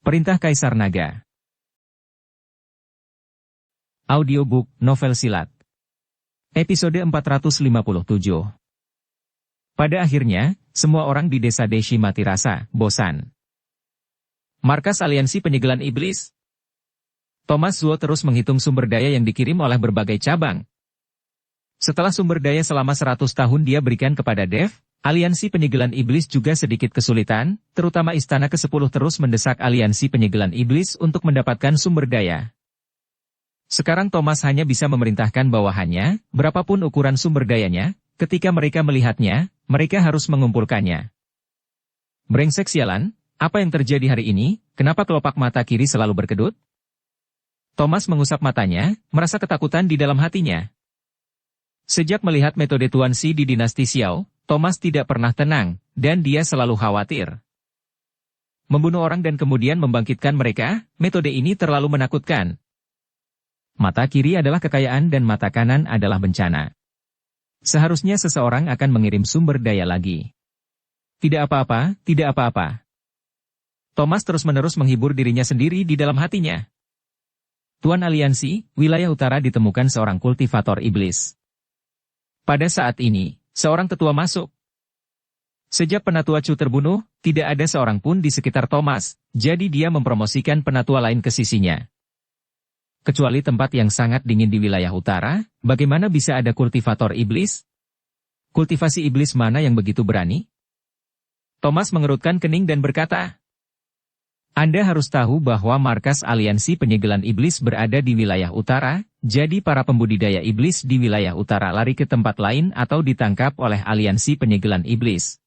Perintah Kaisar Naga. Audiobook Novel Silat. Episode 457. Pada akhirnya, semua orang di desa Deshi mati rasa bosan. Markas Aliansi Penyegelan Iblis. Thomas Zuo terus menghitung sumber daya yang dikirim oleh berbagai cabang. Setelah sumber daya selama 100 tahun dia berikan kepada Dev, Aliansi Penyegelan Iblis juga sedikit kesulitan, terutama Istana ke-10 terus mendesak Aliansi Penyegelan Iblis untuk mendapatkan sumber daya. Sekarang Thomas hanya bisa memerintahkan bawahannya, berapapun ukuran sumber dayanya, ketika mereka melihatnya, mereka harus mengumpulkannya. Brengsek sialan, apa yang terjadi hari ini, kenapa kelopak mata kiri selalu berkedut? Thomas mengusap matanya, merasa ketakutan di dalam hatinya. Sejak melihat metode Tuan Xi di dinasti Xiao, Thomas tidak pernah tenang, dan dia selalu khawatir. Membunuh orang dan kemudian membangkitkan mereka, metode ini terlalu menakutkan. Mata kiri adalah kekayaan dan mata kanan adalah bencana. Seharusnya seseorang akan mengirim sumber daya lagi. Tidak apa-apa, tidak apa-apa. Thomas terus-menerus menghibur dirinya sendiri di dalam hatinya. Tuan Aliansi, wilayah utara ditemukan seorang kultivator iblis. Pada saat ini, seorang tetua masuk. Sejak Penatua Chu terbunuh, tidak ada seorang pun di sekitar Thomas, jadi dia mempromosikan penatua lain ke sisinya. Kecuali tempat yang sangat dingin di wilayah utara, bagaimana bisa ada kultivator iblis? Kultivasi iblis mana yang begitu berani? Thomas mengerutkan kening dan berkata, Anda harus tahu bahwa markas Aliansi Penyegelan Iblis berada di wilayah utara, jadi para pembudidaya iblis di wilayah utara lari ke tempat lain atau ditangkap oleh Aliansi Penyegelan Iblis.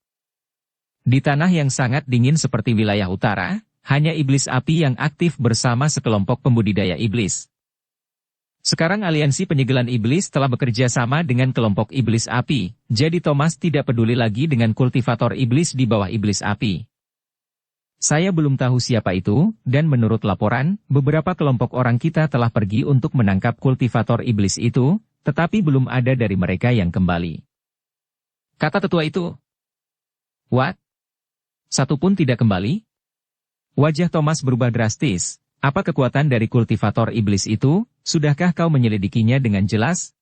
Di tanah yang sangat dingin seperti wilayah utara, hanya iblis api yang aktif bersama sekelompok pembudidaya iblis. Sekarang Aliansi Penyegelan Iblis telah bekerja sama dengan kelompok iblis api, jadi Thomas tidak peduli lagi dengan kultivator iblis di bawah iblis api. Saya belum tahu siapa itu, dan menurut laporan, beberapa kelompok orang kita telah pergi untuk menangkap kultivator iblis itu, tetapi belum ada dari mereka yang kembali. Kata tetua itu. What? Satu pun tidak kembali? Wajah Thomas berubah drastis. Apa kekuatan dari kultivator iblis itu? Sudahkah kau menyelidikinya dengan jelas?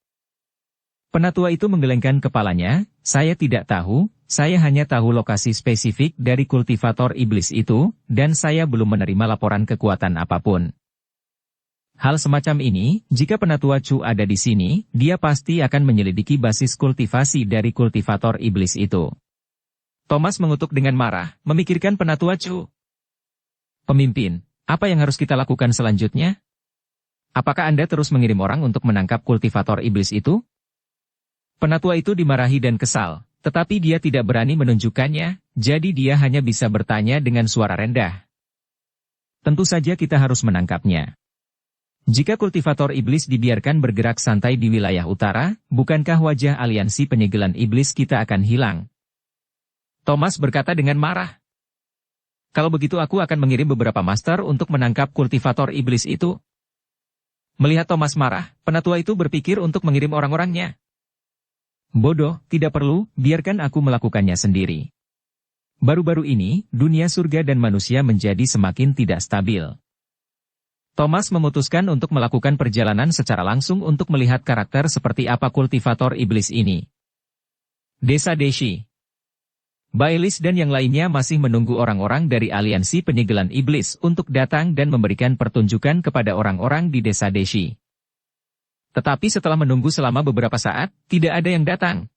Penatua itu menggelengkan kepalanya, saya tidak tahu, saya hanya tahu lokasi spesifik dari kultivator iblis itu, dan saya belum menerima laporan kekuatan apapun. Hal semacam ini, jika Penatua Chu ada di sini, dia pasti akan menyelidiki basis kultivasi dari kultivator iblis itu. Thomas mengutuk dengan marah, memikirkan Penatua Chu. Pemimpin, apa yang harus kita lakukan selanjutnya? Apakah Anda terus mengirim orang untuk menangkap kultivator iblis itu? Penatua itu dimarahi dan kesal, tetapi dia tidak berani menunjukkannya, jadi dia hanya bisa bertanya dengan suara rendah. Tentu saja kita harus menangkapnya. Jika kultivator iblis dibiarkan bergerak santai di wilayah utara, bukankah wajah Aliansi Penyegelan Iblis kita akan hilang? Thomas berkata dengan marah. Kalau begitu aku akan mengirim beberapa master untuk menangkap kultivator iblis itu. Melihat Thomas marah, penatua itu berpikir untuk mengirim orang-orangnya. Bodoh, tidak perlu, biarkan aku melakukannya sendiri. Baru-baru ini, dunia surga dan manusia menjadi semakin tidak stabil. Thomas memutuskan untuk melakukan perjalanan secara langsung untuk melihat karakter seperti apa kultivator iblis ini. Desa Deshi. Bailis dan yang lainnya masih menunggu orang-orang dari Aliansi Penyegelan Iblis untuk datang dan memberikan pertunjukan kepada orang-orang di desa Deshi. Tetapi setelah menunggu selama beberapa saat, tidak ada yang datang.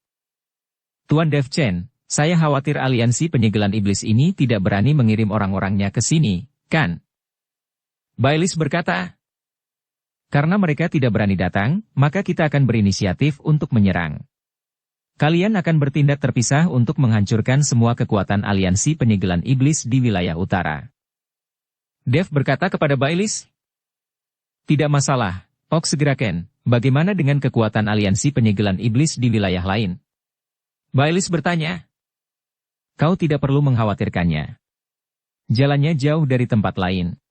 Tuan Dev Chen, saya khawatir Aliansi Penyegelan Iblis ini tidak berani mengirim orang-orangnya ke sini, kan? Bailis berkata, karena mereka tidak berani datang, maka kita akan berinisiatif untuk menyerang. Kalian akan bertindak terpisah untuk menghancurkan semua kekuatan Aliansi Penyegelan Iblis di wilayah utara. Dev berkata kepada Bailis, tidak masalah, Ok segerakan. Bagaimana dengan kekuatan Aliansi Penyegelan Iblis di wilayah lain? Bailis bertanya. Kau tidak perlu mengkhawatirkannya. Jalannya jauh dari tempat lain.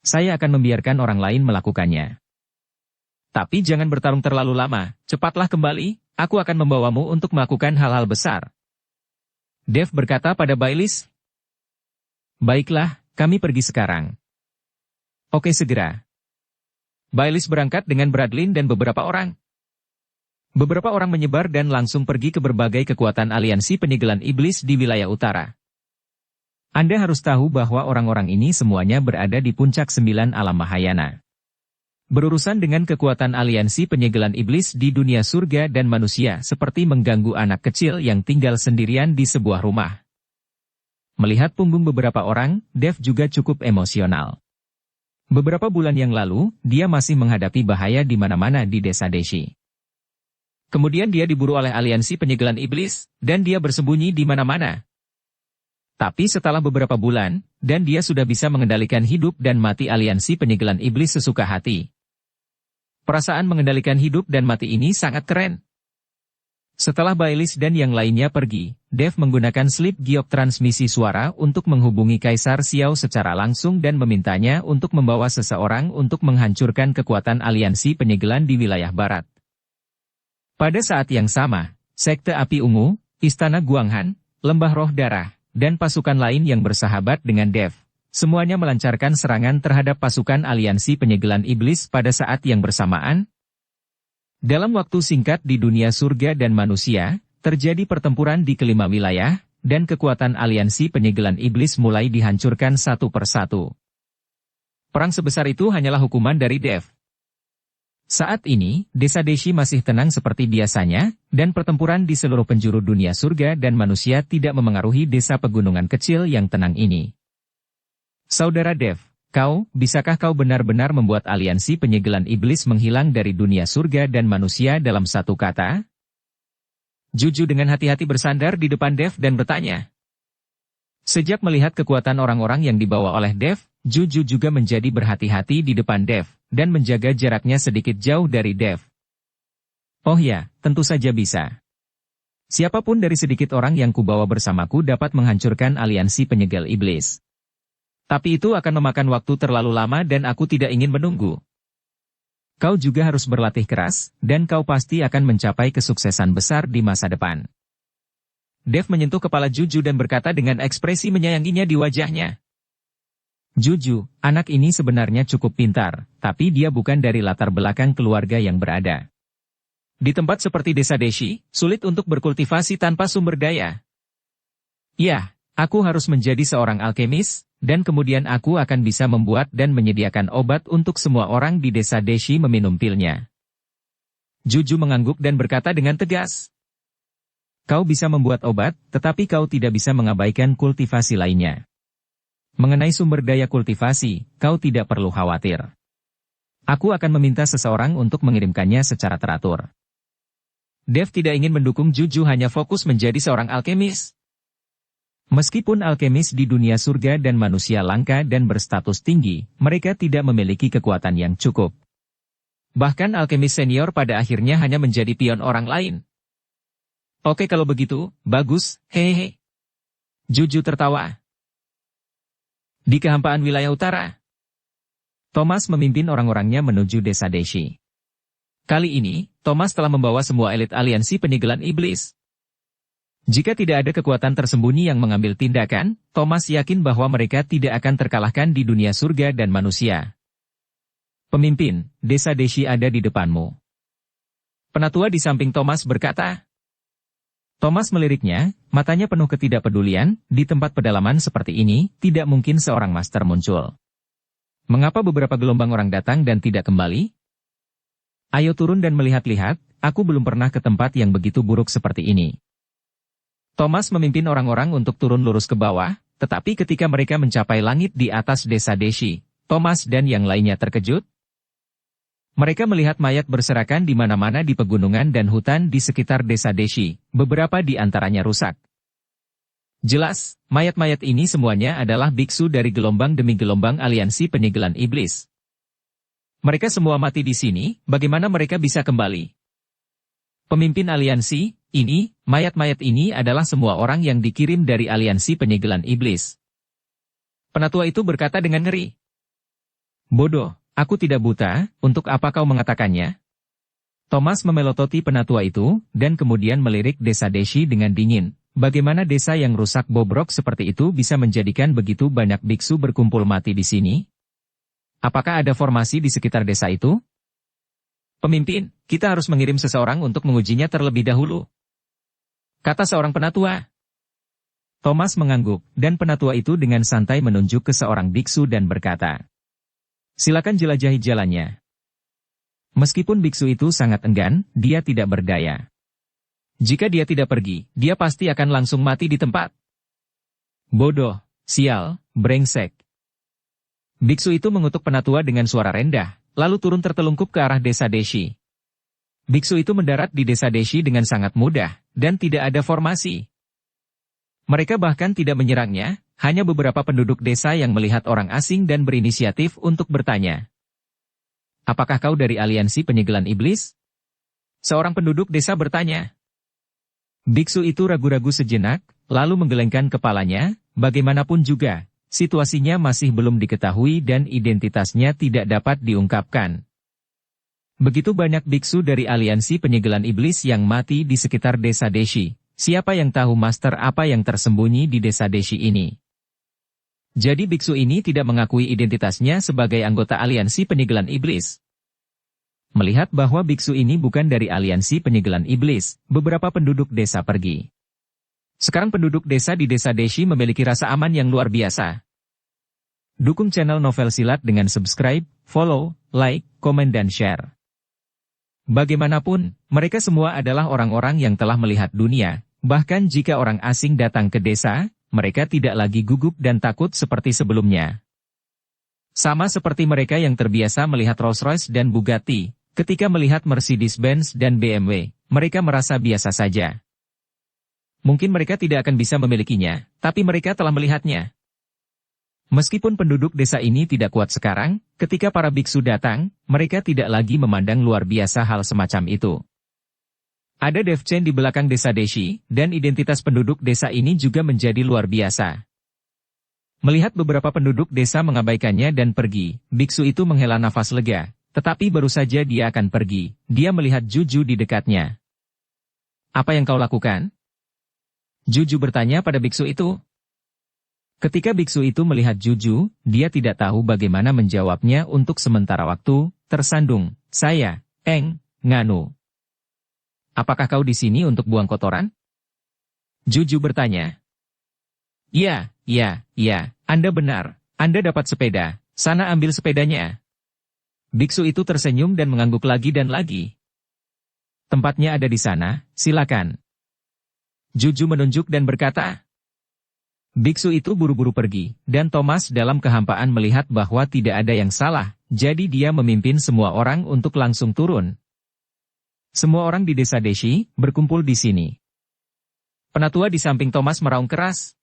Saya akan membiarkan orang lain melakukannya. Tapi jangan bertarung terlalu lama, cepatlah kembali, aku akan membawamu untuk melakukan hal-hal besar. Dev berkata pada Bailis. Baiklah, kami pergi sekarang. Oke segera. Baileys berangkat dengan Bradlin dan beberapa orang. Beberapa orang menyebar dan langsung pergi ke berbagai kekuatan aliansi penyegelan iblis di wilayah utara. Anda harus tahu bahwa orang-orang ini semuanya berada di puncak 9 alam Mahayana. Berurusan dengan kekuatan aliansi penyegelan iblis di dunia surga dan manusia seperti mengganggu anak kecil yang tinggal sendirian di sebuah rumah. Melihat punggung beberapa orang, Dev juga cukup emosional. Beberapa bulan yang lalu, dia masih menghadapi bahaya di mana-mana di desa Deshi. Kemudian dia diburu oleh aliansi penyegelan iblis, dan dia bersembunyi di mana-mana. Tapi setelah beberapa bulan, dan dia sudah bisa mengendalikan hidup dan mati aliansi penyegelan iblis sesuka hati. Perasaan mengendalikan hidup dan mati ini sangat keren. Setelah Baileys dan yang lainnya pergi, Dev menggunakan slip giok transmisi suara untuk menghubungi Kaisar Xiao secara langsung dan memintanya untuk membawa seseorang untuk menghancurkan kekuatan aliansi penyegelan di wilayah barat. Pada saat yang sama, Sekte Api Ungu, Istana Guanghan, Lembah Roh Darah, dan pasukan lain yang bersahabat dengan Dev, semuanya melancarkan serangan terhadap pasukan aliansi penyegelan iblis pada saat yang bersamaan. Dalam waktu singkat di dunia surga dan manusia, terjadi pertempuran di kelima wilayah, dan kekuatan aliansi penyegelan iblis mulai dihancurkan satu persatu. Perang sebesar itu hanyalah hukuman dari Dev. Saat ini, desa Deshi masih tenang seperti biasanya, dan pertempuran di seluruh penjuru dunia surga dan manusia tidak memengaruhi desa pegunungan kecil yang tenang ini. Saudara Dev, bisakah kau benar-benar membuat aliansi penyegelan iblis menghilang dari dunia surga dan manusia dalam satu kata? Juju dengan hati-hati bersandar di depan Dev dan bertanya. Sejak melihat kekuatan orang-orang yang dibawa oleh Dev, Juju juga menjadi berhati-hati di depan Dev, dan menjaga jaraknya sedikit jauh dari Dev. Oh ya, tentu saja bisa. Siapapun dari sedikit orang yang kubawa bersamaku dapat menghancurkan aliansi penyegel iblis. Tapi itu akan memakan waktu terlalu lama dan aku tidak ingin menunggu. Kau juga harus berlatih keras, dan kau pasti akan mencapai kesuksesan besar di masa depan. Dev menyentuh kepala Juju dan berkata dengan ekspresi menyayanginya di wajahnya. Juju, anak ini sebenarnya cukup pintar, tapi dia bukan dari latar belakang keluarga yang berada. Di tempat seperti desa Deshi, sulit untuk berkultivasi tanpa sumber daya. Ya, aku harus menjadi seorang alkemis, dan kemudian aku akan bisa membuat dan menyediakan obat untuk semua orang di desa Deshi meminum pilnya. Juju mengangguk dan berkata dengan tegas. Kau bisa membuat obat, tetapi kau tidak bisa mengabaikan kultivasi lainnya. Mengenai sumber daya kultivasi, kau tidak perlu khawatir. Aku akan meminta seseorang untuk mengirimkannya secara teratur. Dev tidak ingin mendukung Juju hanya fokus menjadi seorang alkemis. Meskipun alkemis di dunia surga dan manusia langka dan berstatus tinggi, mereka tidak memiliki kekuatan yang cukup. Bahkan alkemis senior pada akhirnya hanya menjadi pion orang lain. Oke kalau begitu, bagus, hehehe. Juju tertawa. Di kehampaan wilayah utara, Thomas memimpin orang-orangnya menuju desa Deshi. Kali ini, Thomas telah membawa semua elit aliansi penyegelan iblis. Jika tidak ada kekuatan tersembunyi yang mengambil tindakan, Thomas yakin bahwa mereka tidak akan terkalahkan di dunia surga dan manusia. Pemimpin, desa Deshi ada di depanmu. Penatua di samping Thomas berkata. Thomas meliriknya, matanya penuh ketidakpedulian, di tempat pedalaman seperti ini, tidak mungkin seorang master muncul. Mengapa beberapa gelombang orang datang dan tidak kembali? Ayo turun dan melihat-lihat, aku belum pernah ke tempat yang begitu buruk seperti ini. Thomas memimpin orang-orang untuk turun lurus ke bawah, tetapi ketika mereka mencapai langit di atas desa Deshi, Thomas dan yang lainnya terkejut. Mereka melihat mayat berserakan di mana-mana di pegunungan dan hutan di sekitar desa Deshi, beberapa di antaranya rusak. Jelas, mayat-mayat ini semuanya adalah biksu dari gelombang demi gelombang aliansi penyegelan iblis. Mereka semua mati di sini, bagaimana mereka bisa kembali? Pemimpin aliansi, ini, mayat-mayat ini adalah semua orang yang dikirim dari aliansi penyegelan iblis. Penatua itu berkata dengan ngeri. Bodoh, aku tidak buta, untuk apa kau mengatakannya? Thomas memelototi penatua itu, dan kemudian melirik desa Deshi dengan dingin, bagaimana desa yang rusak bobrok seperti itu bisa menjadikan begitu banyak biksu berkumpul mati di sini? Apakah ada formasi di sekitar desa itu? Pemimpin, kita harus mengirim seseorang untuk mengujinya terlebih dahulu, kata seorang penatua. Thomas mengangguk, dan penatua itu dengan santai menunjuk ke seorang biksu dan berkata, "Silakan jelajahi jalannya." Meskipun biksu itu sangat enggan, dia tidak berdaya. Jika dia tidak pergi, dia pasti akan langsung mati di tempat. Bodoh, sial, brengsek. Biksu itu mengutuk penatua dengan suara rendah, lalu turun tertelungkup ke arah desa Deshi. Biksu itu mendarat di desa Deshi dengan sangat mudah, dan tidak ada formasi. Mereka bahkan tidak menyerangnya, hanya beberapa penduduk desa yang melihat orang asing dan berinisiatif untuk bertanya. "Apakah kau dari aliansi penyegelan iblis?" Seorang penduduk desa bertanya. Biksu itu ragu-ragu sejenak, lalu menggelengkan kepalanya, bagaimanapun juga, situasinya masih belum diketahui dan identitasnya tidak dapat diungkapkan. Begitu banyak biksu dari aliansi penyegelan iblis yang mati di sekitar desa Deshi. Siapa yang tahu master apa yang tersembunyi di desa Deshi ini? Jadi biksu ini tidak mengakui identitasnya sebagai anggota aliansi penyegelan iblis. Melihat bahwa biksu ini bukan dari aliansi penyegelan iblis, beberapa penduduk desa pergi. Sekarang penduduk desa di desa Deshi memiliki rasa aman yang luar biasa. Dukung channel Novel Silat dengan subscribe, follow, like, komen dan share. Bagaimanapun, mereka semua adalah orang-orang yang telah melihat dunia, bahkan jika orang asing datang ke desa, mereka tidak lagi gugup dan takut seperti sebelumnya. Sama seperti mereka yang terbiasa melihat Rolls-Royce dan Bugatti, ketika melihat Mercedes-Benz dan BMW, mereka merasa biasa saja. Mungkin mereka tidak akan bisa memilikinya, tapi mereka telah melihatnya. Meskipun penduduk desa ini tidak kuat sekarang, ketika para biksu datang, mereka tidak lagi memandang luar biasa hal semacam itu. Ada devchen di belakang desa Deshi, dan identitas penduduk desa ini juga menjadi luar biasa. Melihat beberapa penduduk desa mengabaikannya dan pergi, biksu itu menghela nafas lega, tetapi baru saja dia akan pergi, dia melihat Juju di dekatnya. "Apa yang kau lakukan?" Juju bertanya pada biksu itu. Ketika biksu itu melihat Juju, dia tidak tahu bagaimana menjawabnya untuk sementara waktu, tersandung. "Saya, Nganu. Apakah kau di sini untuk buang kotoran?" Juju bertanya. Ya, Anda benar. Anda dapat sepeda, sana ambil sepedanya." Biksu itu tersenyum dan mengangguk lagi dan lagi. "Tempatnya ada di sana, silakan." Juju menunjuk dan berkata. Biksu itu buru-buru pergi, dan Thomas dalam kehampaan melihat bahwa tidak ada yang salah, jadi dia memimpin semua orang untuk langsung turun. Semua orang di desa Deshi berkumpul di sini. Penatua di samping Thomas meraung keras.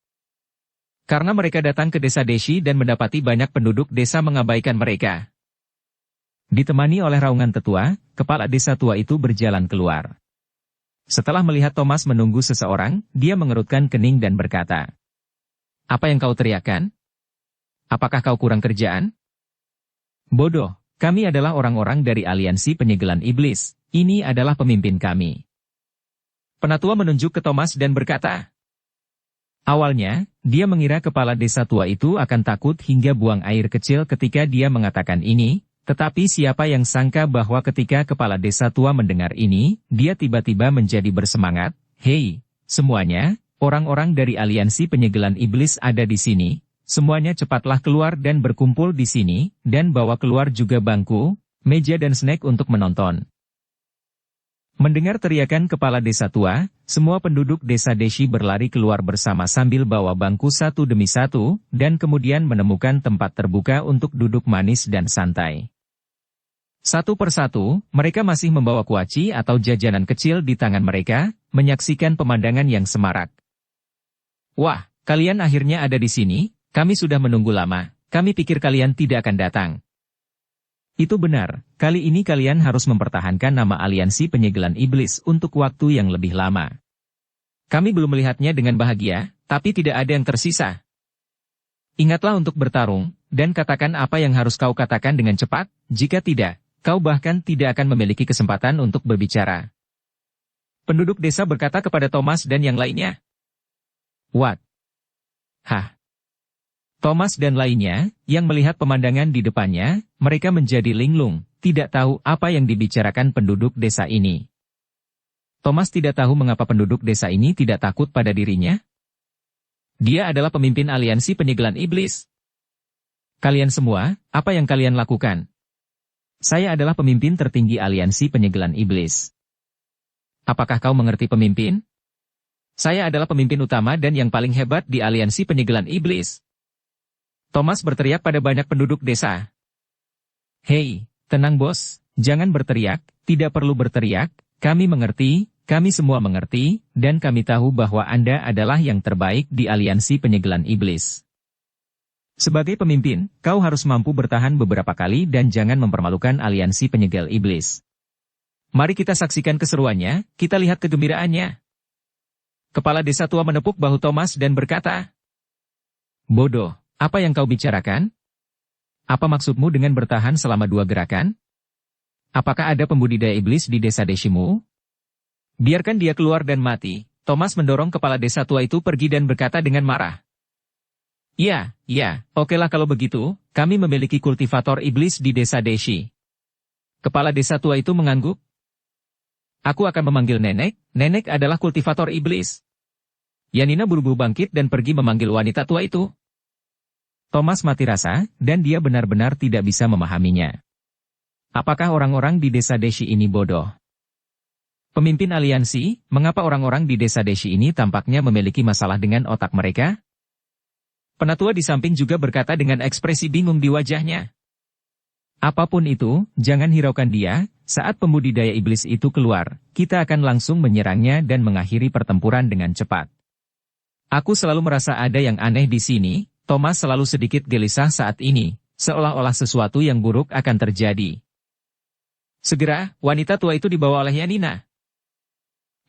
Karena mereka datang ke desa Deshi dan mendapati banyak penduduk desa mengabaikan mereka. Ditemani oleh raungan tetua, kepala desa tua itu berjalan keluar. Setelah melihat Thomas menunggu seseorang, dia mengerutkan kening dan berkata, "Apa yang kau teriakkan? Apakah kau kurang kerjaan?" "Bodoh, kami adalah orang-orang dari aliansi penyegelan iblis, ini adalah pemimpin kami." Penatua menunjuk ke Thomas dan berkata. Awalnya, dia mengira kepala desa tua itu akan takut hingga buang air kecil ketika dia mengatakan ini, tetapi siapa yang sangka bahwa ketika kepala desa tua mendengar ini, dia tiba-tiba menjadi bersemangat. "Hei, semuanya, orang-orang dari aliansi penyegelan iblis ada di sini, semuanya cepatlah keluar dan berkumpul di sini, dan bawa keluar juga bangku, meja dan snack untuk menonton." Mendengar teriakan kepala desa tua, semua penduduk desa Deshi berlari keluar bersama sambil bawa bangku satu demi satu, dan kemudian menemukan tempat terbuka untuk duduk manis dan santai. Satu persatu, mereka masih membawa kuaci atau jajanan kecil di tangan mereka, menyaksikan pemandangan yang semarak. "Wah, kalian akhirnya ada di sini, kami sudah menunggu lama, kami pikir kalian tidak akan datang." Itu benar, kali ini kalian harus mempertahankan nama aliansi penyegelan iblis untuk waktu yang lebih lama. Kami belum melihatnya dengan bahagia, tapi tidak ada yang tersisa. Ingatlah untuk bertarung, dan katakan apa yang harus kau katakan dengan cepat, jika tidak, kau bahkan tidak akan memiliki kesempatan untuk berbicara. Penduduk desa berkata kepada Thomas dan yang lainnya. What? Hah? Thomas dan lainnya, yang melihat pemandangan di depannya, mereka menjadi linglung, tidak tahu apa yang dibicarakan penduduk desa ini. Thomas tidak tahu mengapa penduduk desa ini tidak takut pada dirinya. Dia adalah pemimpin aliansi penyegelan iblis. Kalian semua, apa yang kalian lakukan? Saya adalah pemimpin tertinggi aliansi penyegelan iblis. Apakah kau mengerti pemimpin? Saya adalah pemimpin utama dan yang paling hebat di aliansi penyegelan iblis. Thomas berteriak pada banyak penduduk desa. Hei, tenang bos, jangan berteriak, tidak perlu berteriak, kami mengerti, kami semua mengerti, dan kami tahu bahwa Anda adalah yang terbaik di aliansi penyegelan iblis. Sebagai pemimpin, kau harus mampu bertahan beberapa kali dan jangan mempermalukan aliansi penyegel iblis. Mari kita saksikan keseruannya, kita lihat kegembiraannya. Kepala desa tua menepuk bahu Thomas dan berkata, "Bodoh, apa yang kau bicarakan? Apa maksudmu dengan bertahan selama 2 gerakan? Apakah ada pembudidaya iblis di desa Deshimu? Biarkan dia keluar dan mati." Thomas mendorong kepala desa tua itu pergi dan berkata dengan marah. Ya, okelah kalau begitu, kami memiliki kultivator iblis di desa Deshi. Kepala desa tua itu mengangguk. Aku akan memanggil nenek, nenek adalah kultivator iblis. Yanina buru-buru bangkit dan pergi memanggil wanita tua itu. Thomas mati rasa, dan dia benar-benar tidak bisa memahaminya. Apakah orang-orang di desa Deshi ini bodoh? Pemimpin aliansi, mengapa orang-orang di desa Deshi ini tampaknya memiliki masalah dengan otak mereka? Penatua di samping juga berkata dengan ekspresi bingung di wajahnya. Apapun itu, jangan hiraukan dia, saat pembudidaya iblis itu keluar, kita akan langsung menyerangnya dan mengakhiri pertempuran dengan cepat. Aku selalu merasa ada yang aneh di sini. Thomas selalu sedikit gelisah saat ini, seolah-olah sesuatu yang buruk akan terjadi. Segera, wanita tua itu dibawa oleh Yanina.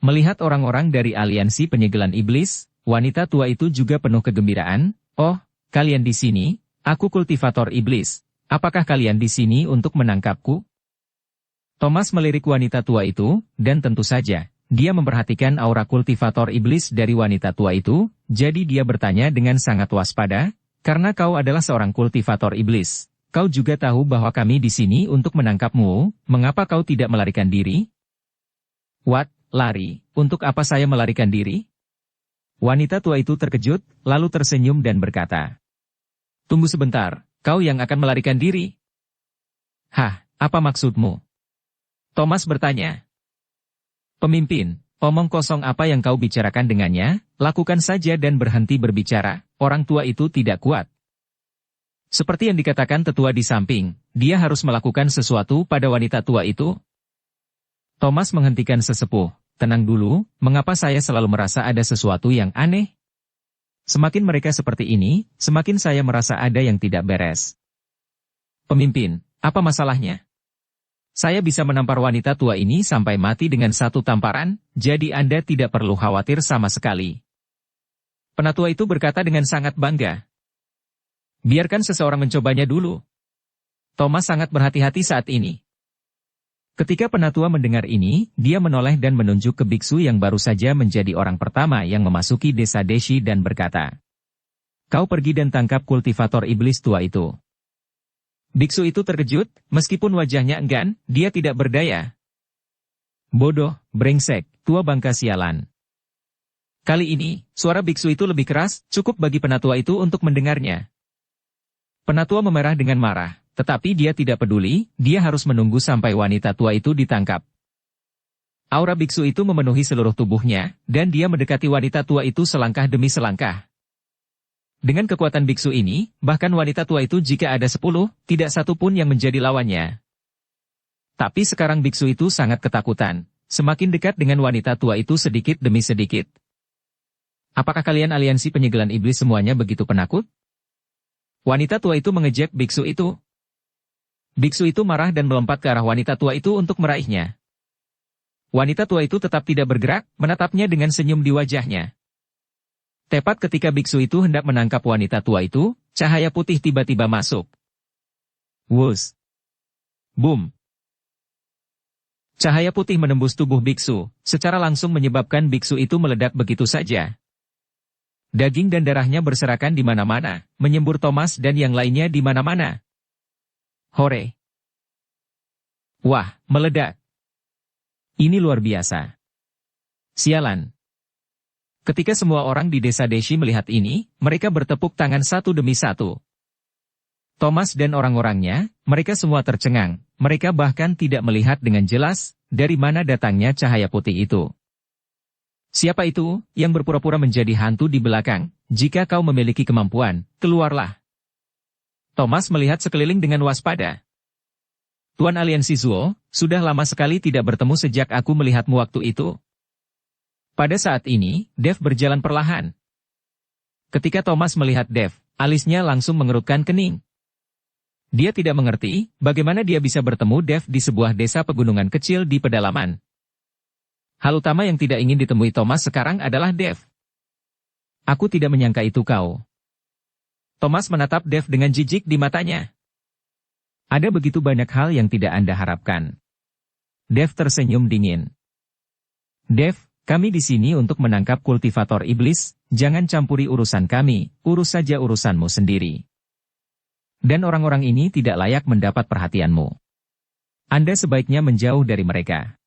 Melihat orang-orang dari aliansi penyegelan iblis, wanita tua itu juga penuh kegembiraan. Oh, kalian di sini, aku kultivator iblis. Apakah kalian di sini untuk menangkapku? Thomas melirik wanita tua itu, dan tentu saja, dia memperhatikan aura kultivator iblis dari wanita tua itu, jadi dia bertanya dengan sangat waspada, karena kau adalah seorang kultivator iblis. Kau juga tahu bahwa kami di sini untuk menangkapmu, mengapa kau tidak melarikan diri? What, lari, untuk apa saya melarikan diri? Wanita tua itu terkejut, lalu tersenyum dan berkata, "Tunggu sebentar, kau yang akan melarikan diri?" "Hah, apa maksudmu?" Thomas bertanya. "Pemimpin, omong kosong apa yang kau bicarakan dengannya, lakukan saja dan berhenti berbicara." Orang tua itu tidak kuat. Seperti yang dikatakan tetua di samping, dia harus melakukan sesuatu pada wanita tua itu. Thomas menghentikan sesepuh. Tenang dulu, mengapa saya selalu merasa ada sesuatu yang aneh? Semakin mereka seperti ini, semakin saya merasa ada yang tidak beres. Pemimpin, apa masalahnya? Saya bisa menampar wanita tua ini sampai mati dengan satu tamparan, jadi Anda tidak perlu khawatir sama sekali. Penatua itu berkata dengan sangat bangga. Biarkan seseorang mencobanya dulu. Thomas sangat berhati-hati saat ini. Ketika penatua mendengar ini, dia menoleh dan menunjuk ke biksu yang baru saja menjadi orang pertama yang memasuki desa Deshi dan berkata, "Kau pergi dan tangkap kultivator iblis tua itu." Biksu itu terkejut, meskipun wajahnya enggan, dia tidak berdaya. "Bodoh, brengsek, tua bangka sialan." Kali ini, suara biksu itu lebih keras, cukup bagi penatua itu untuk mendengarnya. Penatua memerah dengan marah. Tetapi dia tidak peduli, dia harus menunggu sampai wanita tua itu ditangkap. Aura biksu itu memenuhi seluruh tubuhnya, dan dia mendekati wanita tua itu selangkah demi selangkah. Dengan kekuatan biksu ini, bahkan wanita tua itu jika ada 10, tidak satu pun yang menjadi lawannya. Tapi sekarang biksu itu sangat ketakutan, semakin dekat dengan wanita tua itu sedikit demi sedikit. Apakah kalian aliansi penyegelan iblis semuanya begitu penakut? Wanita tua itu mengejek biksu itu. Biksu itu marah dan melompat ke arah wanita tua itu untuk meraihnya. Wanita tua itu tetap tidak bergerak, menatapnya dengan senyum di wajahnya. Tepat ketika biksu itu hendak menangkap wanita tua itu, cahaya putih tiba-tiba masuk. Wus! Boom! Cahaya putih menembus tubuh biksu, secara langsung menyebabkan biksu itu meledak begitu saja. Daging dan darahnya berserakan di mana-mana, menyembur Thomas dan yang lainnya di mana-mana. Hore! Wah, meledak! Ini luar biasa. Sialan! Ketika semua orang di desa Deshi melihat ini, mereka bertepuk tangan satu demi satu. Thomas dan orang-orangnya, mereka semua tercengang, mereka bahkan tidak melihat dengan jelas, dari mana datangnya cahaya putih itu. Siapa itu, yang berpura-pura menjadi hantu di belakang? Jika kau memiliki kemampuan, keluarlah. Thomas melihat sekeliling dengan waspada. Tuan Aliansi Zuo, sudah lama sekali tidak bertemu sejak aku melihatmu waktu itu. Pada saat ini, Dev berjalan perlahan. Ketika Thomas melihat Dev, alisnya langsung mengerutkan kening. Dia tidak mengerti, bagaimana dia bisa bertemu Dev di sebuah desa pegunungan kecil di pedalaman. Hal utama yang tidak ingin ditemui Thomas sekarang adalah Dev. Aku tidak menyangka itu kau. Thomas menatap Dev dengan jijik di matanya. Ada begitu banyak hal yang tidak Anda harapkan. Dev tersenyum dingin. Dev, kami di sini untuk menangkap kultivator iblis, jangan campuri urusan kami, urus saja urusanmu sendiri. Dan orang-orang ini tidak layak mendapat perhatianmu. Anda sebaiknya menjauh dari mereka.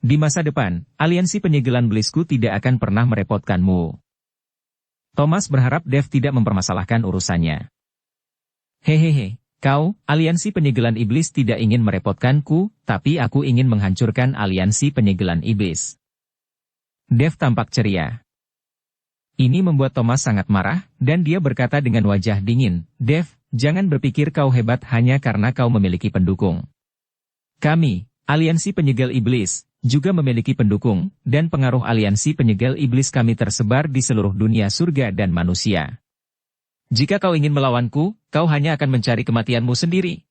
Di masa depan, aliansi penyegelan iblisku tidak akan pernah merepotkanmu. Thomas berharap Dev tidak mempermasalahkan urusannya. Hehehe, kau, aliansi penyegelan iblis tidak ingin merepotkanku, tapi aku ingin menghancurkan aliansi penyegelan iblis. Dev tampak ceria. Ini membuat Thomas sangat marah, dan dia berkata dengan wajah dingin, Dev, jangan berpikir kau hebat hanya karena kau memiliki pendukung. Kami, aliansi penyegel iblis, juga memiliki pendukung, dan pengaruh aliansi penyegel iblis kami tersebar di seluruh dunia surga dan manusia. Jika kau ingin melawanku, kau hanya akan mencari kematianmu sendiri.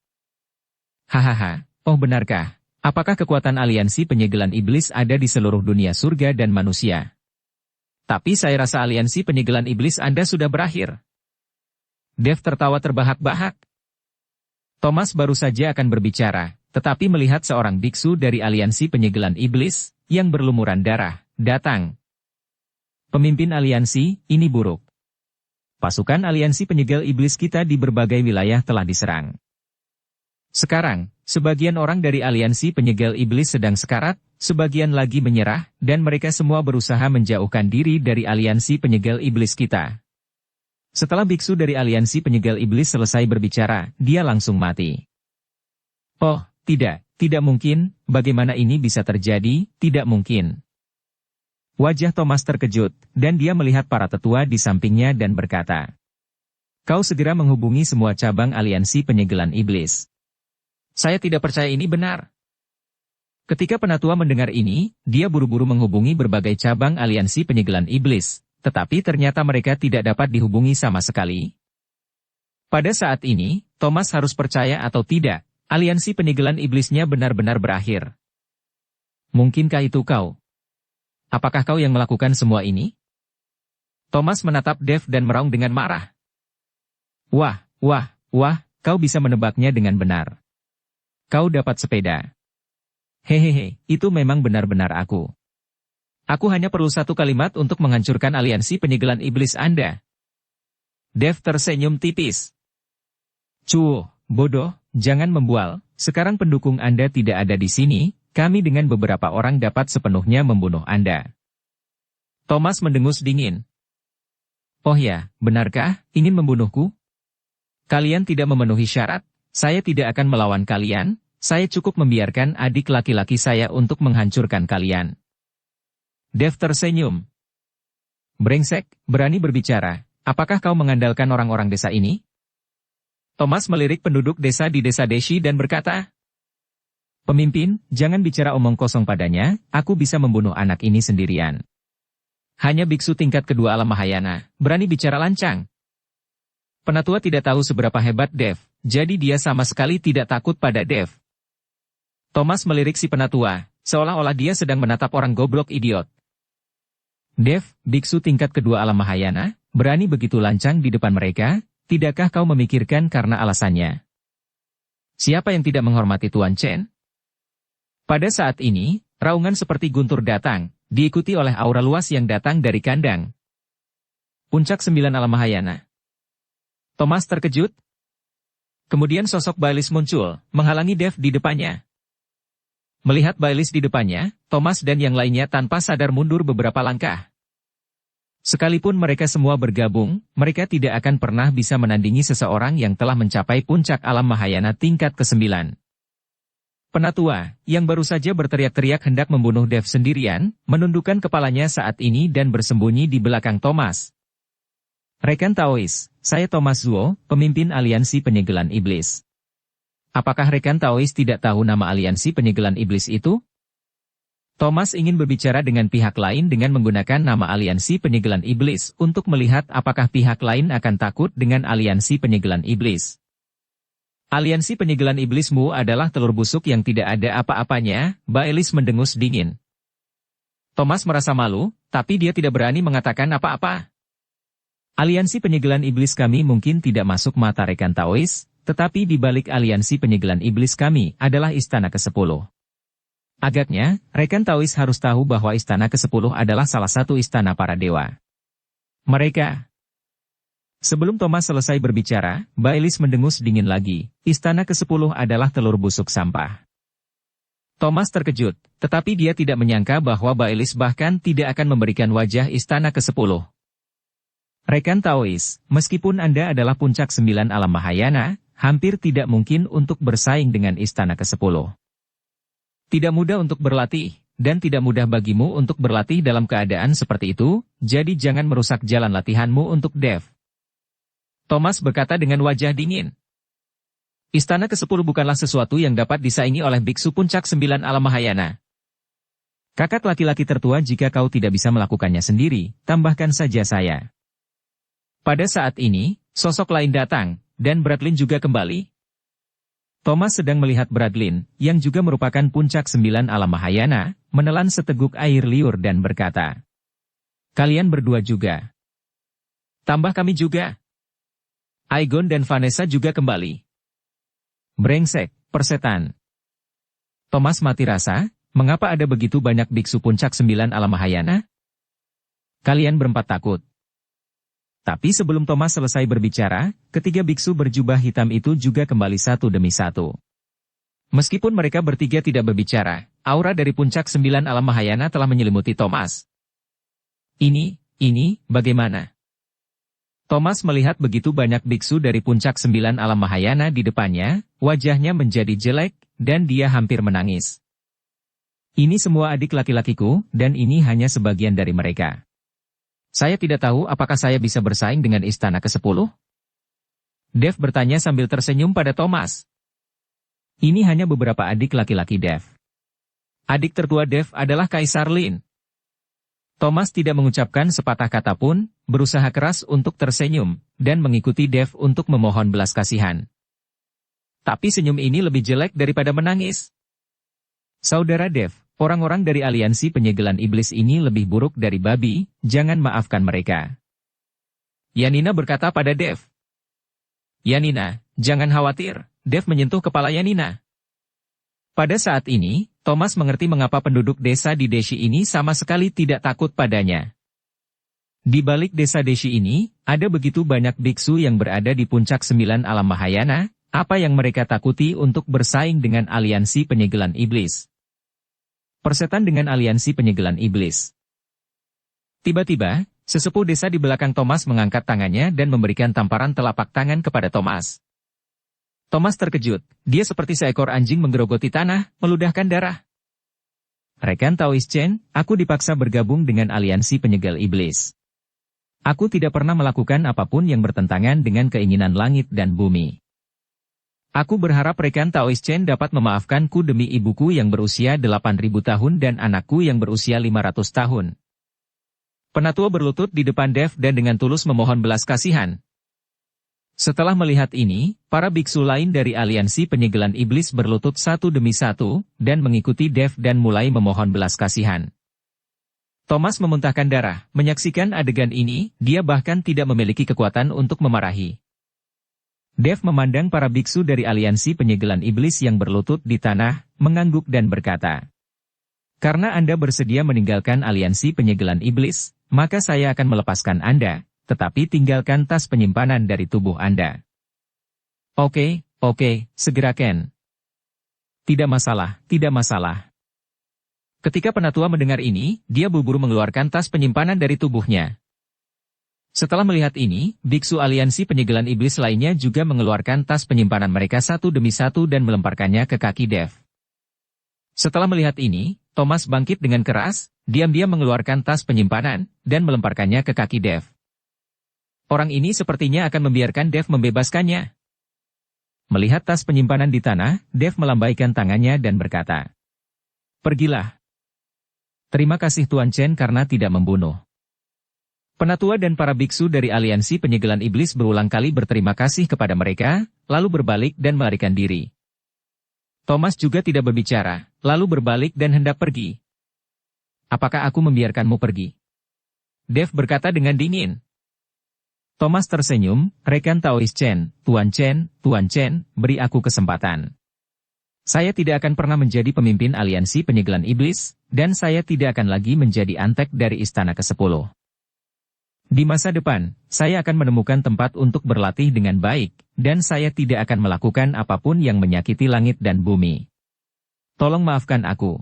Hahaha, oh benarkah? Apakah kekuatan aliansi penyegelan iblis ada di seluruh dunia surga dan manusia? Tapi saya rasa aliansi penyegelan iblis Anda sudah berakhir. Dev tertawa terbahak-bahak. Thomas baru saja akan berbicara, tetapi melihat seorang biksu dari aliansi penyegelan iblis, yang berlumuran darah, datang. Pemimpin aliansi, ini buruk. Pasukan aliansi penyegel iblis kita di berbagai wilayah telah diserang. Sekarang, sebagian orang dari aliansi penyegel iblis sedang sekarat, sebagian lagi menyerah, dan mereka semua berusaha menjauhkan diri dari aliansi penyegel iblis kita. Setelah biksu dari aliansi penyegel iblis selesai berbicara, dia langsung mati. Oh, tidak mungkin, bagaimana ini bisa terjadi, tidak mungkin. Wajah Thomas terkejut, dan dia melihat para tetua di sampingnya dan berkata, kau segera menghubungi semua cabang aliansi penyegelan iblis. Saya tidak percaya ini benar. Ketika penatua mendengar ini, dia buru-buru menghubungi berbagai cabang aliansi penyegelan iblis, tetapi ternyata mereka tidak dapat dihubungi sama sekali. Pada saat ini, Thomas harus percaya atau tidak, aliansi penyegelan iblisnya benar-benar berakhir. Mungkinkah itu kau? Apakah kau yang melakukan semua ini? Thomas menatap Dev dan meraung dengan marah. Wah, kau bisa menebaknya dengan benar. Kau dapat sepeda. Hehehe, itu memang benar-benar aku. Aku hanya perlu satu kalimat untuk menghancurkan aliansi penyegelan iblis Anda. Dev tersenyum tipis. Cuh, bodoh, jangan membual, sekarang pendukung Anda tidak ada di sini, kami dengan beberapa orang dapat sepenuhnya membunuh Anda. Thomas mendengus dingin. Oh ya, benarkah, ingin membunuhku? Kalian tidak memenuhi syarat, saya tidak akan melawan kalian, saya cukup membiarkan adik laki-laki saya untuk menghancurkan kalian. Dev tersenyum. Brengsek, berani berbicara, apakah kau mengandalkan orang-orang desa ini? Thomas melirik penduduk desa di desa Deshi dan berkata, pemimpin, jangan bicara omong kosong padanya, aku bisa membunuh anak ini sendirian. Hanya biksu tingkat kedua alam Mahayana, berani bicara lancang. Penatua tidak tahu seberapa hebat Dev, jadi dia sama sekali tidak takut pada Dev. Thomas melirik si penatua, seolah-olah dia sedang menatap orang goblok idiot. Dev, biksu tingkat kedua alam Mahayana, berani begitu lancang di depan mereka, tidakkah kau memikirkan karena alasannya? Siapa yang tidak menghormati Tuan Chen? Pada saat ini, raungan seperti guntur datang, diikuti oleh aura luas yang datang dari kandang. Puncak 9 alam Mahayana. Thomas terkejut. Kemudian sosok Baileys muncul, menghalangi Dev di depannya. Melihat Baileys di depannya, Thomas dan yang lainnya tanpa sadar mundur beberapa langkah. Sekalipun mereka semua bergabung, mereka tidak akan pernah bisa menandingi seseorang yang telah mencapai puncak alam Mahayana tingkat ke-9. Penatua, yang baru saja berteriak-teriak hendak membunuh Dev sendirian, menundukkan kepalanya saat ini dan bersembunyi di belakang Thomas. Rekan Taois, saya Thomas Zuo, pemimpin aliansi penyegelan iblis. Apakah rekan Taois tidak tahu nama aliansi penyegelan iblis itu? Thomas ingin berbicara dengan pihak lain dengan menggunakan nama aliansi penyegelan iblis untuk melihat apakah pihak lain akan takut dengan aliansi penyegelan iblis. Aliansi penyegelan iblismu adalah telur busuk yang tidak ada apa-apanya, Baileys mendengus dingin. Thomas merasa malu, tapi dia tidak berani mengatakan apa-apa. Aliansi penyegelan iblis kami mungkin tidak masuk mata rekan Taois, tetapi di balik aliansi penyegelan iblis kami adalah Istana ke-10. Agaknya, rekan Taois harus tahu bahwa Istana ke-10 adalah salah satu istana para dewa. Mereka. Sebelum Thomas selesai berbicara, Baileys mendengus dingin lagi. Istana ke-10 adalah telur busuk sampah. Thomas terkejut, tetapi dia tidak menyangka bahwa Baileys bahkan tidak akan memberikan wajah Istana ke-10. Rekan Taois, meskipun Anda adalah puncak 9 alam Mahayana, hampir tidak mungkin untuk bersaing dengan Istana ke-10. Tidak mudah untuk berlatih, dan tidak mudah bagimu untuk berlatih dalam keadaan seperti itu, jadi jangan merusak jalan latihanmu untuk Dev. Thomas berkata dengan wajah dingin. Istana ke-10 bukanlah sesuatu yang dapat disaingi oleh biksu puncak 9 alam Mahayana. Kakak laki-laki tertua jika kau tidak bisa melakukannya sendiri, tambahkan saja saya. Pada saat ini, sosok lain datang, dan Bradlin juga kembali. Thomas sedang melihat Bradlin, yang juga merupakan puncak 9 alam Mahayana, menelan seteguk air liur dan berkata, "Kalian berdua juga. Tambah kami juga." Aigon dan Vanessa juga kembali. Brengsek, persetan. Thomas mati rasa, mengapa ada begitu banyak biksu puncak 9 alam Mahayana? Kalian berempat takut. Tapi sebelum Thomas selesai berbicara, ketiga biksu berjubah hitam itu juga kembali satu demi satu. Meskipun mereka bertiga tidak berbicara, aura dari puncak 9 alam Mahayana telah menyelimuti Thomas. Ini, bagaimana? Thomas melihat begitu banyak biksu dari puncak 9 alam Mahayana di depannya, wajahnya menjadi jelek, dan dia hampir menangis. Ini semua adik laki-lakiku, dan ini hanya sebagian dari mereka. Saya tidak tahu apakah saya bisa bersaing dengan Istana ke-10? Dev bertanya sambil tersenyum pada Thomas. Ini hanya beberapa adik laki-laki Dev. Adik tertua Dev adalah Kaisar Lin. Thomas tidak mengucapkan sepatah kata pun, berusaha keras untuk tersenyum, dan mengikuti Dev untuk memohon belas kasihan. Tapi senyum ini lebih jelek daripada menangis. Saudara Dev, orang-orang dari aliansi penyegelan iblis ini lebih buruk dari babi, jangan maafkan mereka. Yanina berkata pada Dev. Yanina, jangan khawatir, Dev menyentuh kepala Yanina. Pada saat ini, Thomas mengerti mengapa penduduk desa di Deshi ini sama sekali tidak takut padanya. Di balik desa Deshi ini, ada begitu banyak biksu yang berada di puncak 9 alam Mahayana, apa yang mereka takuti untuk bersaing dengan aliansi penyegelan iblis. Persetan dengan aliansi penyegelan iblis. Tiba-tiba, sesepuh desa di belakang Thomas mengangkat tangannya dan memberikan tamparan telapak tangan kepada Thomas. Thomas terkejut, dia seperti seekor anjing menggerogoti tanah, meludahkan darah. Rekan Taois Chen, aku dipaksa bergabung dengan aliansi penyegel iblis. Aku tidak pernah melakukan apapun yang bertentangan dengan keinginan langit dan bumi. Aku berharap rekan Taois Chen dapat memaafkanku demi ibuku yang berusia 8.000 tahun dan anakku yang berusia 500 tahun. Penatua berlutut di depan Dev dan dengan tulus memohon belas kasihan. Setelah melihat ini, para biksu lain dari aliansi penyegelan iblis berlutut satu demi satu, dan mengikuti Dev dan mulai memohon belas kasihan. Thomas memuntahkan darah, menyaksikan adegan ini, dia bahkan tidak memiliki kekuatan untuk memarahi. Dev memandang para biksu dari aliansi penyegelan iblis yang berlutut di tanah, mengangguk dan berkata, "Karena Anda bersedia meninggalkan aliansi penyegelan iblis, maka saya akan melepaskan Anda, tetapi tinggalkan tas penyimpanan dari tubuh Anda. Oke, segera Ken. Tidak masalah, tidak masalah. Ketika penatua mendengar ini, dia buru-buru mengeluarkan tas penyimpanan dari tubuhnya. Setelah melihat ini, biksu aliansi penyegelan iblis lainnya juga mengeluarkan tas penyimpanan mereka satu demi satu dan melemparkannya ke kaki Dev. Setelah melihat ini, Thomas bangkit dengan keras, diam-diam mengeluarkan tas penyimpanan, dan melemparkannya ke kaki Dev. Orang ini sepertinya akan membiarkan Dev membebaskannya. Melihat tas penyimpanan di tanah, Dev melambaikan tangannya dan berkata, "Pergilah. Terima kasih Tuan Chen karena tidak membunuh." Penatua dan para biksu dari aliansi penyegelan iblis berulang kali berterima kasih kepada mereka, lalu berbalik dan melarikan diri. Thomas juga tidak berbicara, lalu berbalik dan hendak pergi. "Apakah aku membiarkanmu pergi?" Dev berkata dengan dingin. Thomas tersenyum, "Rekan Taois Chen, Tuan Chen, beri aku kesempatan. Saya tidak akan pernah menjadi pemimpin aliansi penyegelan iblis, dan saya tidak akan lagi menjadi antek dari Istana ke-10. Di masa depan, saya akan menemukan tempat untuk berlatih dengan baik, dan saya tidak akan melakukan apapun yang menyakiti langit dan bumi. Tolong maafkan aku."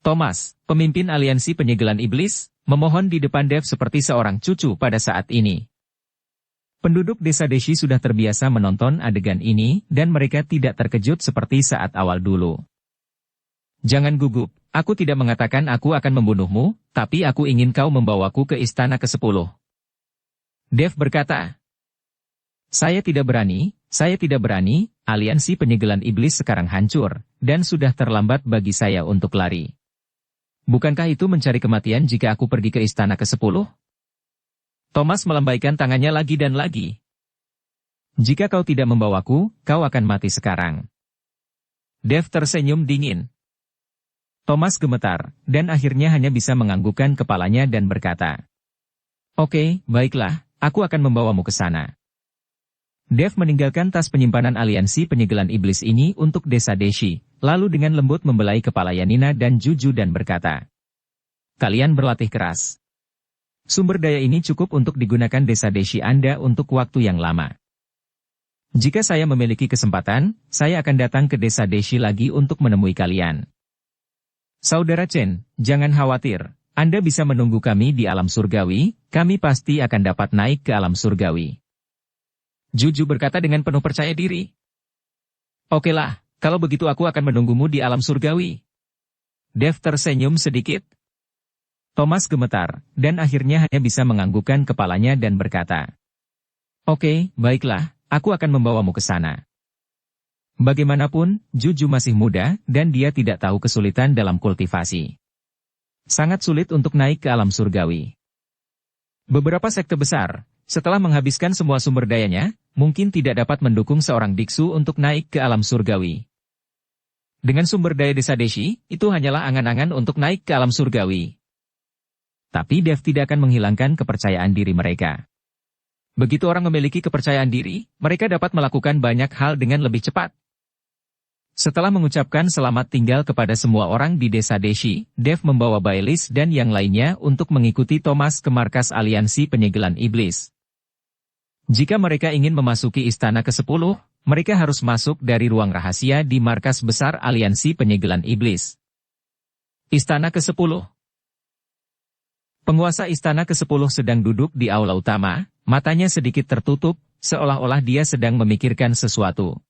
Thomas, pemimpin aliansi penyegelan iblis, memohon di depan Dev seperti seorang cucu pada saat ini. Penduduk desa Deshi sudah terbiasa menonton adegan ini, dan mereka tidak terkejut seperti saat awal dulu. "Jangan gugup, aku tidak mengatakan aku akan membunuhmu, tapi aku ingin kau membawaku ke Istana ke-10. Dev berkata, Saya tidak berani, aliansi penyegelan iblis sekarang hancur, dan sudah terlambat bagi saya untuk lari. Bukankah itu mencari kematian jika aku pergi ke Istana ke-10? Thomas melambaikan tangannya lagi dan lagi. "Jika kau tidak membawaku, kau akan mati sekarang." Dev tersenyum dingin. Thomas gemetar, dan akhirnya hanya bisa menganggukkan kepalanya dan berkata, "Oke, baiklah, aku akan membawamu ke sana." Dev meninggalkan tas penyimpanan aliansi penyegelan iblis ini untuk desa Deshi, lalu dengan lembut membelai kepala Yanina dan Juju dan berkata, "Kalian berlatih keras. Sumber daya ini cukup untuk digunakan desa Deshi Anda untuk waktu yang lama. Jika saya memiliki kesempatan, saya akan datang ke desa Deshi lagi untuk menemui kalian. Saudara Chen, jangan khawatir, Anda bisa menunggu kami di alam surgawi, kami pasti akan dapat naik ke alam surgawi." Juju berkata dengan penuh percaya diri. "Okelah, kalau begitu aku akan menunggumu di alam surgawi." Dev tersenyum sedikit. Thomas gemetar, dan akhirnya hanya bisa menganggukkan kepalanya dan berkata, "Oke, baiklah, aku akan membawamu ke sana." Bagaimanapun, Juju masih muda, dan dia tidak tahu kesulitan dalam kultivasi. Sangat sulit untuk naik ke alam surgawi. Beberapa sekte besar, setelah menghabiskan semua sumber dayanya, mungkin tidak dapat mendukung seorang biksu untuk naik ke alam surgawi. Dengan sumber daya desa Deshi, itu hanyalah angan-angan untuk naik ke alam surgawi. Tapi Dev tidak akan menghilangkan kepercayaan diri mereka. Begitu orang memiliki kepercayaan diri, mereka dapat melakukan banyak hal dengan lebih cepat. Setelah mengucapkan selamat tinggal kepada semua orang di desa Deshi, Dev membawa Bailis dan yang lainnya untuk mengikuti Thomas ke markas aliansi penyegelan iblis. Jika mereka ingin memasuki Istana ke-10, mereka harus masuk dari ruang rahasia di markas besar aliansi penyegelan iblis. Istana ke-10. Penguasa Istana ke-10 sedang duduk di aula utama, matanya sedikit tertutup, seolah-olah dia sedang memikirkan sesuatu.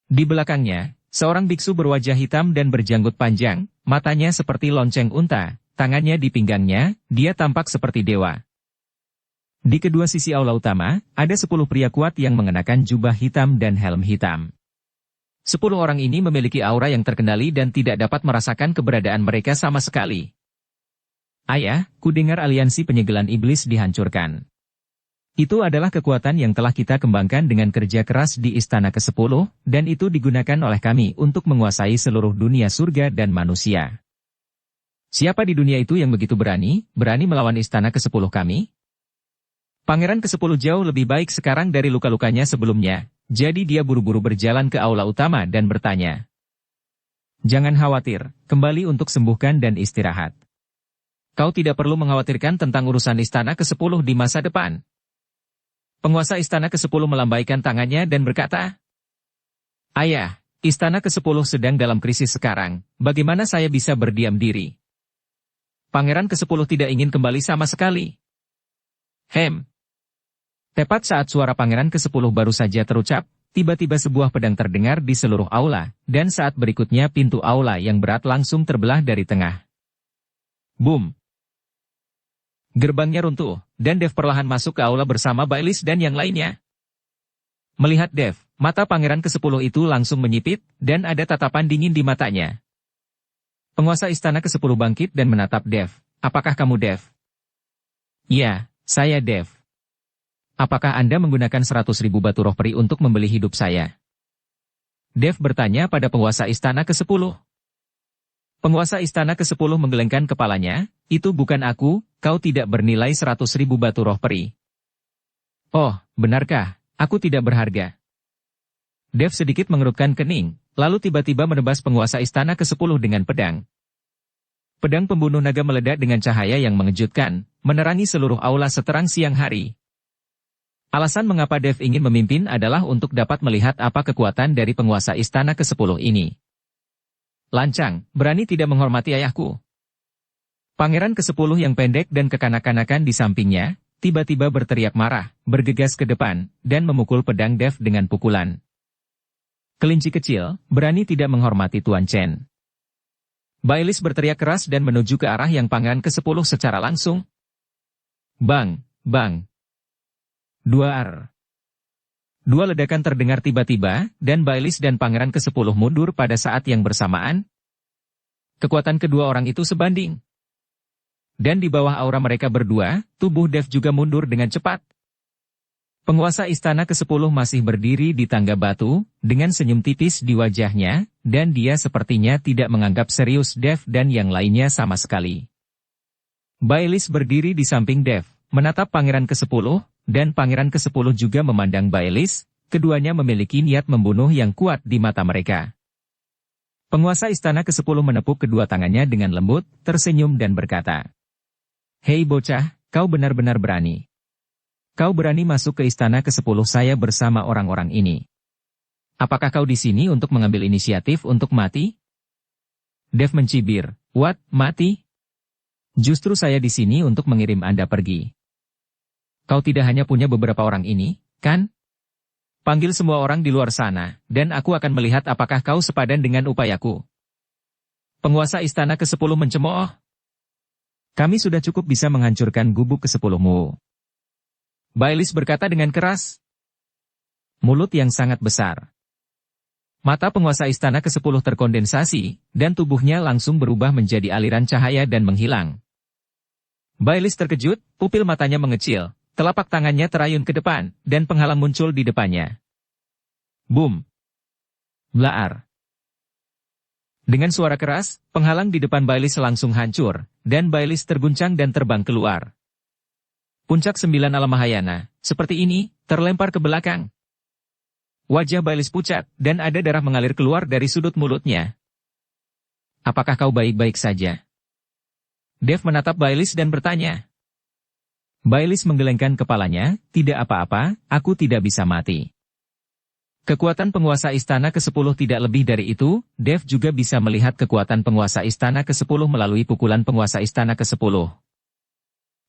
Di belakangnya, seorang biksu berwajah hitam dan berjanggut panjang, matanya seperti lonceng unta, tangannya di pinggangnya, dia tampak seperti dewa. Di kedua sisi aula utama, ada 10 pria kuat yang mengenakan jubah hitam dan helm hitam. 10 orang ini memiliki aura yang terkendali dan tidak dapat merasakan keberadaan mereka sama sekali. "Ayah, kudengar aliansi penyegelan iblis dihancurkan. Itu adalah kekuatan yang telah kita kembangkan dengan kerja keras di Istana ke-10, dan itu digunakan oleh kami untuk menguasai seluruh dunia surga dan manusia. Siapa di dunia itu yang begitu berani melawan Istana ke-10 kami? Pangeran ke-10 jauh lebih baik sekarang dari luka-lukanya sebelumnya, jadi dia buru-buru berjalan ke aula utama dan bertanya, "Jangan khawatir, kembali untuk sembuhkan dan istirahat." Kau tidak perlu mengkhawatirkan tentang urusan istana ke-10 di masa depan. Penguasa istana ke-10 melambaikan tangannya dan berkata, Ayah, istana ke-10 sedang dalam krisis sekarang, bagaimana saya bisa berdiam diri? Pangeran ke-10 tidak ingin kembali sama sekali. Tepat saat suara pangeran ke-10 baru saja terucap, tiba-tiba sebuah pedang terdengar di seluruh aula, dan saat berikutnya pintu aula yang berat langsung terbelah dari tengah. Boom! Gerbangnya runtuh, dan Dev perlahan masuk ke aula bersama Bailis dan yang lainnya. Melihat Dev, mata pangeran ke-10 itu langsung menyipit, dan ada tatapan dingin di matanya. Penguasa istana ke-10 bangkit dan menatap Dev. Apakah kamu Dev? Ya, saya Dev. Apakah Anda menggunakan 100.000 batu roh peri untuk membeli hidup saya? Dev bertanya pada penguasa istana ke-10. Penguasa istana ke-10 menggelengkan kepalanya, itu bukan aku, kau tidak bernilai 100.000 batu roh peri. Oh, benarkah? Aku tidak berharga. Dev sedikit mengerutkan kening, lalu tiba-tiba menebas penguasa istana ke-10 dengan pedang. Pedang pembunuh naga meledak dengan cahaya yang mengejutkan, menerangi seluruh aula seterang siang hari. Alasan mengapa Dev ingin memimpin adalah untuk dapat melihat apa kekuatan dari penguasa istana ke-10 ini. Lancang, berani tidak menghormati ayahku. Pangeran ke-10 yang pendek dan kekanak-kanakan di sampingnya, tiba-tiba berteriak marah, bergegas ke depan, dan memukul pedang Dev dengan pukulan. Kelinci kecil, berani tidak menghormati Tuan Chen. Bailis berteriak keras dan menuju ke arah yang pangeran ke-10 secara langsung. Bang, bang. Dua ledakan terdengar tiba-tiba, dan Bailis dan pangeran ke-10 mundur pada saat yang bersamaan. Kekuatan kedua orang itu sebanding. Dan di bawah aura mereka berdua, tubuh Dev juga mundur dengan cepat. Penguasa istana ke-10 masih berdiri di tangga batu, dengan senyum tipis di wajahnya, dan dia sepertinya tidak menganggap serius Dev dan yang lainnya sama sekali. Bailis berdiri di samping Dev, menatap pangeran ke-10, dan pangeran ke-10 juga memandang Bailis, keduanya memiliki niat membunuh yang kuat di mata mereka. Penguasa istana ke-10 menepuk kedua tangannya dengan lembut, tersenyum dan berkata, Hei bocah, kau benar-benar berani. Kau berani masuk ke istana ke-10 saya bersama orang-orang ini. Apakah kau di sini untuk mengambil inisiatif untuk mati? Dev mencibir, What, mati? Justru saya di sini untuk mengirim Anda pergi. Kau tidak hanya punya beberapa orang ini, kan? Panggil semua orang di luar sana, dan aku akan melihat apakah kau sepadan dengan upayaku. Penguasa istana ke-10 mencemooh. Kami sudah cukup bisa menghancurkan gubuk ke-10-mu. Bailis berkata dengan keras. Mulut yang sangat besar. Mata penguasa istana ke-10 terkondensasi, dan tubuhnya langsung berubah menjadi aliran cahaya dan menghilang. Bailis terkejut, pupil matanya mengecil. Telapak tangannya terayun ke depan, dan penghalang muncul di depannya. Boom! Blaar! Dengan suara keras, penghalang di depan Bailis langsung hancur, dan Bailis terguncang dan terbang keluar. Puncak 9 alam Mahayana, seperti ini, terlempar ke belakang. Wajah Bailis pucat, dan ada darah mengalir keluar dari sudut mulutnya. Apakah kau baik-baik saja? Dev menatap Bailis dan bertanya. Bailis menggelengkan kepalanya, tidak apa-apa, aku tidak bisa mati. Kekuatan penguasa istana ke-10 tidak lebih dari itu, Dev juga bisa melihat kekuatan penguasa istana ke-10 melalui pukulan penguasa istana ke-10.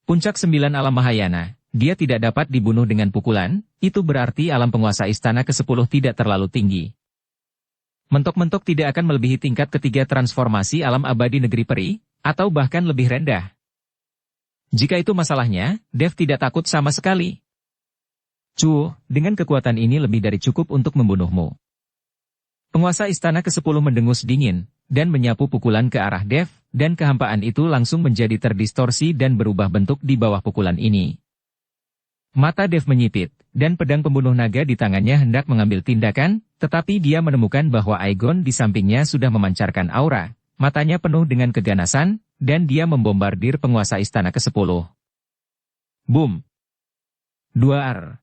Puncak 9 alam Mahayana, dia tidak dapat dibunuh dengan pukulan, itu berarti alam penguasa istana ke-10 tidak terlalu tinggi. Mentok-mentok tidak akan melebihi tingkat ketiga transformasi alam abadi negeri peri, atau bahkan lebih rendah. Jika itu masalahnya, Dev tidak takut sama sekali. Dengan kekuatan ini lebih dari cukup untuk membunuhmu. Penguasa istana ke-10 mendengus dingin, dan menyapu pukulan ke arah Dev, dan kehampaan itu langsung menjadi terdistorsi dan berubah bentuk di bawah pukulan ini. Mata Dev menyipit, dan pedang pembunuh naga di tangannya hendak mengambil tindakan, tetapi dia menemukan bahwa Aegon di sampingnya sudah memancarkan aura, matanya penuh dengan keganasan, dan dia membombardir penguasa istana ke-10. Boom! Duar!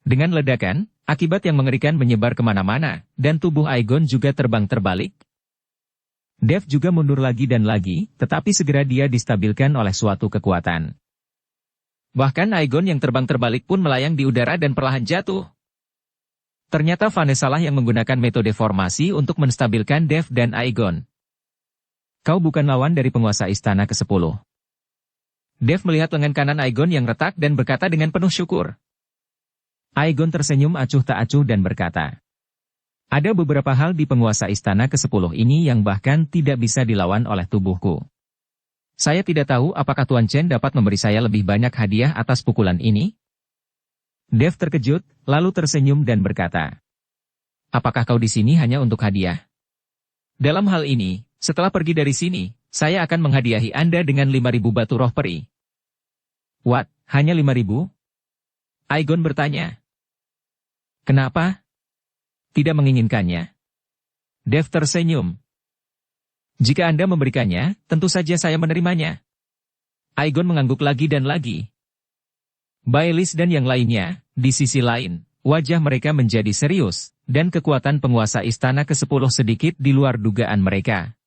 Dengan ledakan, akibat yang mengerikan menyebar kemana-mana, dan tubuh Aegon juga terbang terbalik. Dev juga mundur lagi dan lagi, tetapi segera dia distabilkan oleh suatu kekuatan. Bahkan Aegon yang terbang terbalik pun melayang di udara dan perlahan jatuh. Ternyata Vanessa lah yang menggunakan metode formasi untuk menstabilkan Dev dan Aegon. Kau bukan lawan dari penguasa istana ke-10. Dev melihat lengan kanan Aegon yang retak dan berkata dengan penuh syukur. Aegon tersenyum acuh tak acuh dan berkata, ada beberapa hal di penguasa istana ke-10 ini yang bahkan tidak bisa dilawan oleh tubuhku. Saya tidak tahu apakah Tuan Chen dapat memberi saya lebih banyak hadiah atas pukulan ini? Dev terkejut, lalu tersenyum dan berkata, apakah kau di sini hanya untuk hadiah? Dalam hal ini, setelah pergi dari sini, saya akan menghadiahi Anda dengan 5.000 batu roh peri. What, hanya 5.000? Aegon bertanya. Kenapa? Tidak menginginkannya. Dev tersenyum. Jika Anda memberikannya, tentu saja saya menerimanya. Aegon mengangguk lagi dan lagi. Baelish dan yang lainnya, di sisi lain, wajah mereka menjadi serius, dan kekuatan penguasa istana ke-10 sedikit di luar dugaan mereka.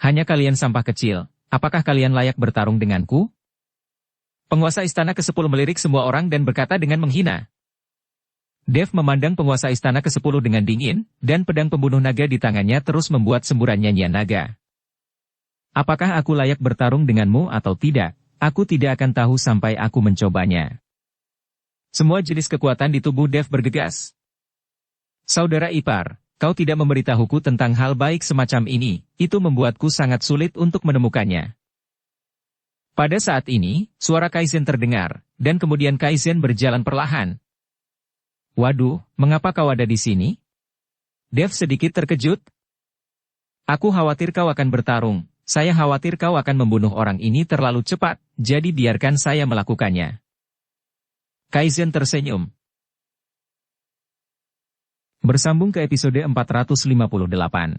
Hanya kalian sampah kecil, apakah kalian layak bertarung denganku? Penguasa istana ke-10 melirik semua orang dan berkata dengan menghina. Dev memandang penguasa istana ke-10 dengan dingin, dan pedang pembunuh naga di tangannya terus membuat semburan nyanyian naga. Apakah aku layak bertarung denganmu atau tidak? Aku tidak akan tahu sampai aku mencobanya. Semua jenis kekuatan di tubuh Dev bergegas. Saudara ipar, kau tidak memberitahuku tentang hal baik semacam ini, itu membuatku sangat sulit untuk menemukannya. Pada saat ini, suara Kaizen terdengar, dan kemudian Kaizen berjalan perlahan. Waduh, mengapa kau ada di sini? Dev sedikit terkejut. Aku khawatir kau akan bertarung. Saya khawatir kau akan membunuh orang ini terlalu cepat, jadi biarkan saya melakukannya. Kaizen tersenyum. Bersambung ke episode 458.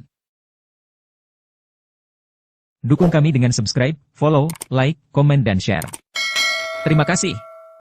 Dukung kami dengan subscribe, follow, like, komen dan share. Terima kasih.